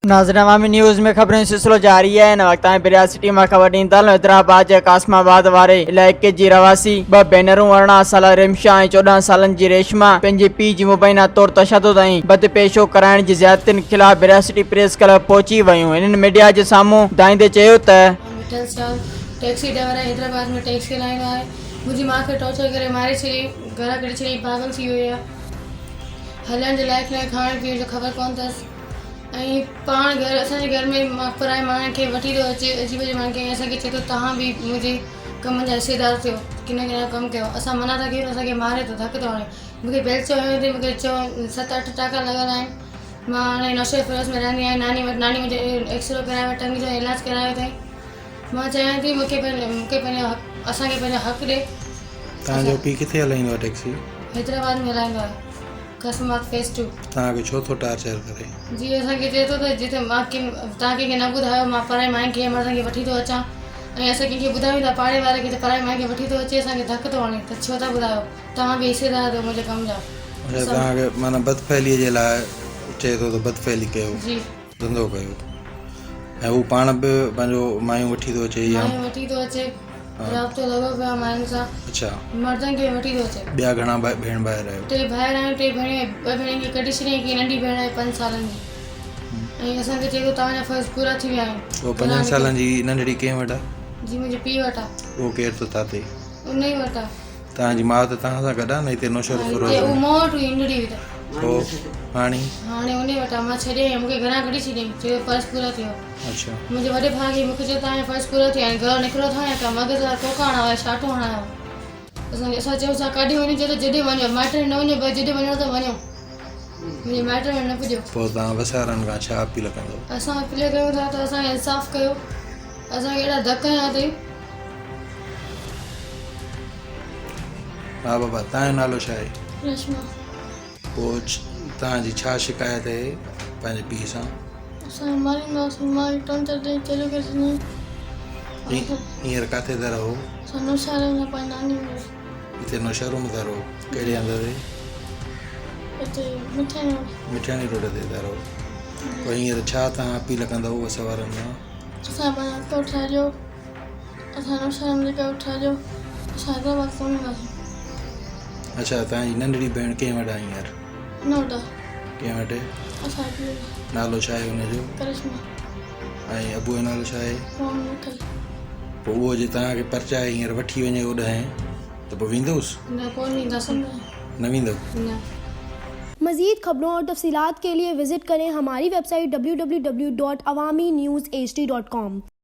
नाज़रीन अवामी न्यूज़ में खबरें सिलसिलो जारी है। इन वक्त ڀرياسٽي में खबर ॾींदड़ हैदराबाद जे कासमाबाद वारे इलाइक़े जी रवासी ڀينرون 18 साल रिमशा ऐं 14 सालनि जी रेशमा पंहिंजे पीउ जी मुबीनाطور तशद्दुद ऐं बदपेशो कराइण जी ज़ियादतين ख़िलाफ़ ڀرياسٽي प्रेस क्लब पहुची वयूं। इन्हनि मीडिया जे साम्हूं दाईंदे चयो त टैक्सी ड्राइवर हैदराबाद में टैक्सी हलाईंदो आहे। मुंहिंजी माउ खे टॉर्चर करे मारे छॾी, घरां कढी छॾी, पागल थी वई आहे। हलण जे लाइक़ न, खाइण पीअण जो ख़बर कोन अथसि। ऐं पाण घर असांजे घर में पराए माण्हुनि खे वठी थो अचे, अजीब अजीब माण्हुनि खे असांखे चए थो तव्हां बि मुंहिंजे कमनि जा हिसेदार थियो, किन किन कमु कयो। असां मना था कयूं, असांखे मारे थो, धक थो हणे। मूंखे बेल चयो हुयो, मूंखे चयो 7-8 टाका लॻल आहिनि। मां हाणे नशे फिरोस में रहंदी आहियां। नानी मुंहिंजे एक्सरे करायो, टंग जो इलाजु करायो अथई। मां चाहियां थी मूंखे पंहिंजो असांखे पंहिंजो हक़ ॾे। तव्हांजो पीउ किथे हलाईंदो आहे टैक्सी? हैदराबाद में हलाईंदो आहे, कासमाबाद फेज़ 2। तव्हांखे छो थो टार्चर करे? जी असांखे चए थो त जिते मां तव्हां कंहिंखे न ॿुधायो, मां पराए माइनि खे मर्दनि खे वठी थो अचां। ऐं असां कंहिंखे ॿुधायूं था पाड़े वारे खे, त पराए माइनि खे वठी थो अचे, असांखे धक थो हणे। त छो था ॿुधायो? तव्हां बि हिसेदार आहियो मुंहिंजे कम जा। तव्हांखे माना बदफैलीअ जे लाइ चए थो त बदफैली कयो, जी धंधो कयो। ऐं हू पाण बि पंहिंजो मायूं वठी थो अचे या वठी थो अचे, राब्तो लॻो पियो आहे मायुनि सां। अच्छा, मर्दनि खे वठी थो अचे। ॿिया घणा भेण भाउर आहियो? 3 भाउर आहियूं, 2 भेणियूं। 2 भेणियुनि खे कढी छॾियईं, हिकु नंढी भेण आहे 5 सालनि जी। ऐं असांखे चए थो तव्हांजा फर्ज़ पूरा थी विया आहिनि। उहो 5 सालनि जी नंढड़ी कंहिं वटि आहे? जी मुंहिंजे पीउ वटि आहे। उहो केरु थो ताते? उन ई वटि आहे। तव्हांजी माउ त तव्हां सां गॾु आहे न हिते नौशर फिरोज़ उहो में? मूं वटि हुई इंडड़ी हुई त हाणे उन वटि आहे। मां छॾियईं, मूंखे घरां कढी छॾियईं, चयो फर्ज़ पूरा थियो। अच्छा, मुंहिंजे वॾे भाउ खे मूंखे चयो तव्हांजा फर्ज़ पूरा थिया आहिनि, घरु निकिरो था या का मगज़ वारा कोका हणायो, छाटो हणायो। असां चयो असां काॾे वञूं? चयो त जॾहिं वञो, माइट न वञो, भई जॾहिं वञो त वञो। मुंहिंजे माइट में न पुॼो। पोइ तव्हां वसारनि खां छा अपील कंदव? असां अपील कयूं था त असांखे इंसाफ़ कयो। असांखे अहिड़ा धक हयां अथई। हा बाबा, तव्हांजो नालो छा आहे? रेशमा। पोइ तव्हांजी छा शिकायत आहे पंहिंजे पीउ सां? असां मारींदासीं, मां टॉर्चर ॾेई चलो करे छॾियईं। हींअर किथे था रहो? असां नौशहर में पंहिंजी नानी में। हिते नौशहरों में था रहो? कहिड़े हंधि ते? हिते मिठाणी रोड ते था रहो? पोइ हींअर छा तव्हां अपील कंदव असां वारनि खां? असां पंहिंजा हक़ उठाइजो। असां नौशहर में जेका उठाइजो, असां हैदराबाद कोन ईंदासीं। अच्छा, तव्हांजी नंढड़ी भेण कंहिं वटि आहे हींअर? न वॾा कंहिं वटि? असांखे नालो छा आहे हुनजो? करिश्मा। ऐं अबूअ जो नालो छा आहे? मोहम्मद। पोइ उहो जे तव्हांखे परचाए हींअर वठी वञे ओॾांहुं त पोइ वेंदोसि? न कोन ईंदासीं। न वेंदव? न। मज़ीद खबरों और तफसीलात के लिए विजिट करें हमारी वेबसाइट www.awamiNewsHD.com।